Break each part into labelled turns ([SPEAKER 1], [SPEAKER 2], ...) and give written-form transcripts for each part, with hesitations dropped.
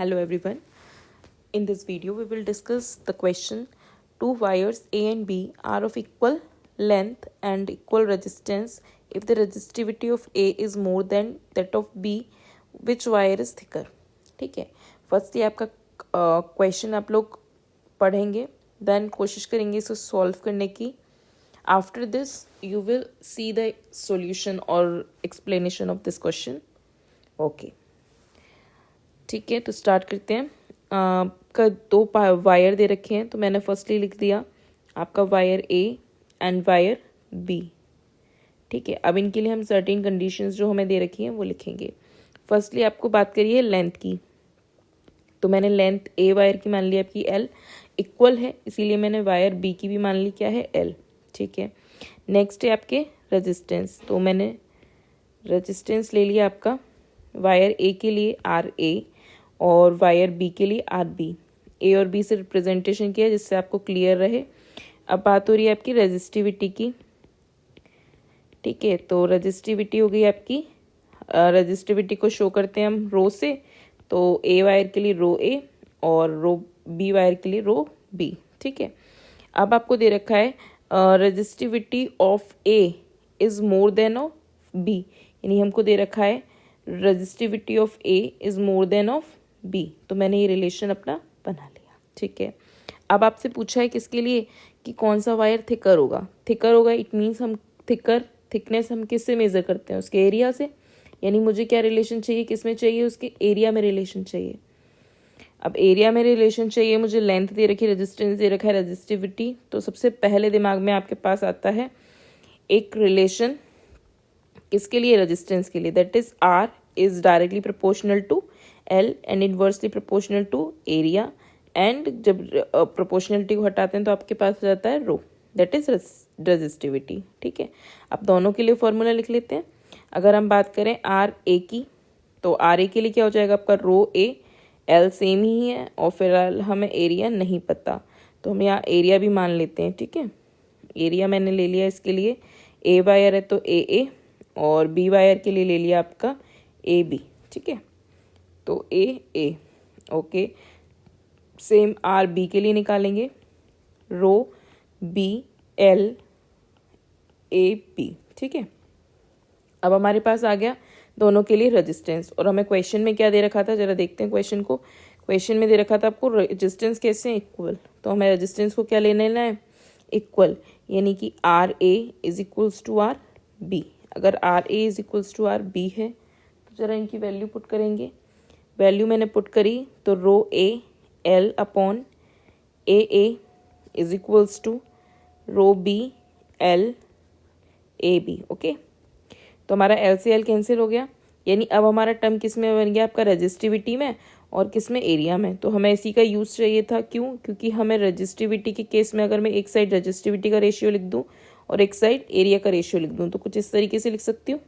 [SPEAKER 1] Hello everyone. In this video we will discuss the question: two wires A and B are of equal length and equal resistance. If the resistivity of A is more than that of B, which wire is thicker? ठीक है, firstly आपका question आप लोग पढ़ेंगे, then कोशिश करेंगे इसको solve करने की. After this you will see the solution और explanation of this question. Okay, ठीक है, तो स्टार्ट करते हैं. का दो वायर दे रखे हैं, तो मैंने फर्स्टली लिख दिया आपका wire A and wire B. ठीक है, अब इनके लिए हम सर्टेन कंडीशंस जो हमें दे रखी हैं वो लिखेंगे. फर्स्टली आपको बात करिए लेंथ की, तो मैंने लेंथ ए वायर की मान ली आपकी एल, इक्वल है इसीलिए मैंने वायर बी की भी मान ली क्या है एल. ठीक है, नेक्स्ट है आपके रेजिस्टेंस, तो मैंने रेजिस्टेंस ले लिया आपका वायर ए के लिए आर ए और वायर बी के लिए आर बी. ए और बी से रिप्रेजेंटेशन किया जिससे आपको क्लियर रहे. अब बात हो रही है आपकी रेजिस्टिविटी की. ठीक है, तो रेजिस्टिविटी हो गई आपकी, रेजिस्टिविटी को शो करते हैं हम रो से, तो ए वायर के लिए रो ए और रो बी वायर के लिए रो बी. ठीक है, अब आपको दे रखा है resistivity of A is more than of B, यानी हमको दे रखा है resistivity of A is more than of B, तो मैंने ये रिलेशन अपना बना लिया. ठीक है, अब आपसे पूछा है किसके लिए कि कौन सा वायर थिकर होगा. थिकर होगा इट मीन्स हम थिकनेस हम किससे मेजर करते हैं, उसके एरिया से. यानी मुझे क्या रिलेशन चाहिए, किस में चाहिए, उसके एरिया में रिलेशन चाहिए. अब एरिया में रिलेशन चाहिए, मुझे लेंथ दे रखी, रेजिस्टेंस दे रखा है, रेजिस्टिविटी. तो सबसे पहले दिमाग में आपके पास आता है एक रिलेशन किसके लिए, रेजिस्टेंस के लिए, that is R is directly proportional to L and inversely proportional to area. And जब प्रोपोर्शनलिटी को हटाते हैं तो आपके पास हो जाता है रो, दैट इज रेजिस्टिविटी. ठीक है, अब दोनों के लिए फॉर्मूला लिख लेते हैं. अगर हम बात करें आर ए की, तो आर ए के लिए क्या हो जाएगा आपका रो ए, एल सेम ही है और फिलहाल हमें एरिया नहीं पता, तो हम यहाँ एरिया भी मान लेते हैं. ठीक है, एरिया मैंने ले लिया इसके लिए, ए वायर है तो ए और बी वायर के लिए ले लिया आपका ए बी. ठीक है, तो ए ओके, सेम आर बी के लिए निकालेंगे रो बी एल ए बी. ठीक है, अब हमारे पास आ गया दोनों के लिए रेजिस्टेंस. और हमें क्वेश्चन में क्या दे रखा था, जरा देखते हैं क्वेश्चन को. क्वेश्चन में दे रखा था आपको रेजिस्टेंस कैसे इक्वल, तो हमें रेजिस्टेंस को क्या लेना है इक्वल, यानी कि R A is equals to R B. अगर R A is equals to R B है तो जरा इनकी वैल्यू पुट करेंगे. वैल्यू मैंने पुट करी तो rho A L upon A is equals to rho B L A B. Okay, तो हमारा एल से एल कैंसिल हो गया, यानी अब हमारा टर्म किस में बन गया आपका रेजिस्टिविटी में और किस में एरिया में. तो हमें इसी का यूज चाहिए था, क्यों, क्योंकि हमें रेजिस्टिविटी के केस में अगर मैं एक साइड रेजिस्टिविटी का रेशियो लिख दूं और एक साइड एरिया का रेशियो लिख दूं तो कुछ इस तरीके से लिख सकती हूँ,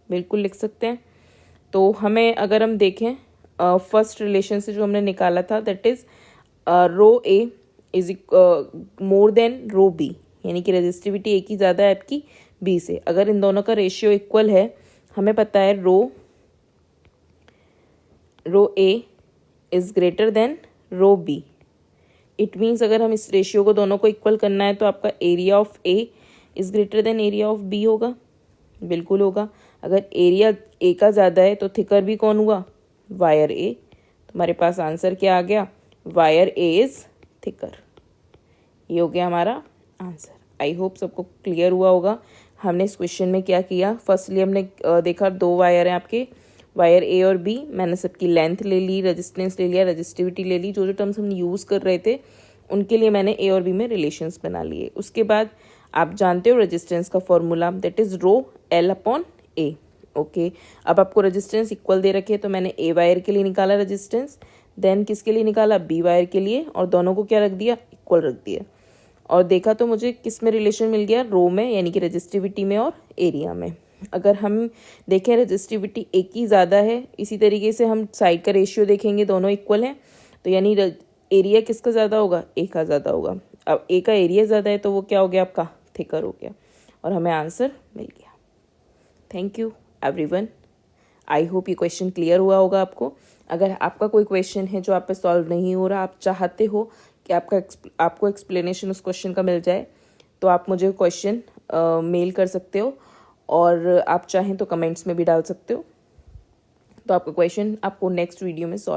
[SPEAKER 1] बिल्कुल लिख सकते हैं. तो हमें अगर हम देखें फर्स्ट रिलेशन से जो हमने निकाला था, that is rho A is more than rho B, यानी कि रेजिस्टिविटी ए की ज़्यादा है आपकी बी से. अगर इन दोनों का रेशियो इक्वल है, हमें पता है rho A is greater than rho B. It means अगर हम इस रेशियो को दोनों को इक्वल करना है तो आपका area of A is greater than area of B होगा, बिल्कुल होगा. अगर एरिया ए का ज़्यादा है तो थिकर भी कौन हुआ, वायर ए. तो हमारे पास आंसर क्या आ गया, वायर ए इज थिकर. ये हो गया हमारा आंसर. आई होप सबको क्लियर हुआ होगा. हमने इस क्वेश्चन में क्या किया, फर्स्टली हमने देखा दो वायर हैं आपके, वायर ए और बी. मैंने सबकी लेंथ ले ली, रेजिस्टेंस ले लिया, रेजिस्टिविटी ले ली, जो टर्म्स हम यूज़ कर रहे थे उनके लिए मैंने ए और बी में रिलेशंस बना लिए. उसके बाद आप जानते हो रेजिस्टेंस का formula, that is rho L upon A. Okay, अब आपको रेजिस्टेंस इक्वल दे रखे तो मैंने ए वायर के लिए निकाला रेजिस्टेंस, देन किसके लिए निकाला, बी वायर के लिए, और दोनों को क्या रख दिया, इक्वल रख दिया. और देखा तो मुझे किस में रिलेशन मिल गया, रो में, यानी कि रेजिस्टिविटी में और एरिया में. अगर हम देखें रेजिस्टिविटी ए की ज़्यादा है, इसी तरीके से हम साइड का रेशियो देखेंगे, दोनों इक्वल हैं, तो यानी एरिया किसका ज़्यादा होगा, ए का ज़्यादा होगा. अब ए का एरिया ज़्यादा है तो वो क्या हो गया आपका, थिकर हो गया, और हमें आंसर मिल गया. Thank you everyone. I hope ये क्वेश्चन क्लियर हुआ होगा आपको। अगर आपका कोई क्वेश्चन है जो आप पे सॉल्व नहीं हो रहा, आप चाहते हो कि आपको एक्सप्लेनेशन उस क्वेश्चन का मिल जाए, तो आप मुझे क्वेश्चन मेल कर सकते हो, और आप चाहें तो कमेंट्स में भी डाल सकते हो। तो आपका क्वेश्चन आपको नेक्स्ट वीडियो में सॉल्व